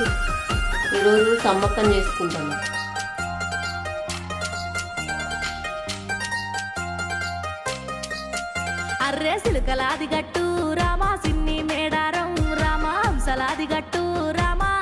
ఈరోజు సమ్మక్కం చేసుకుంటాను. అర్రే సిలుకలాది గట్టు రామా సిన్ని మేడారం రామా హంసలాది గట్టు రామా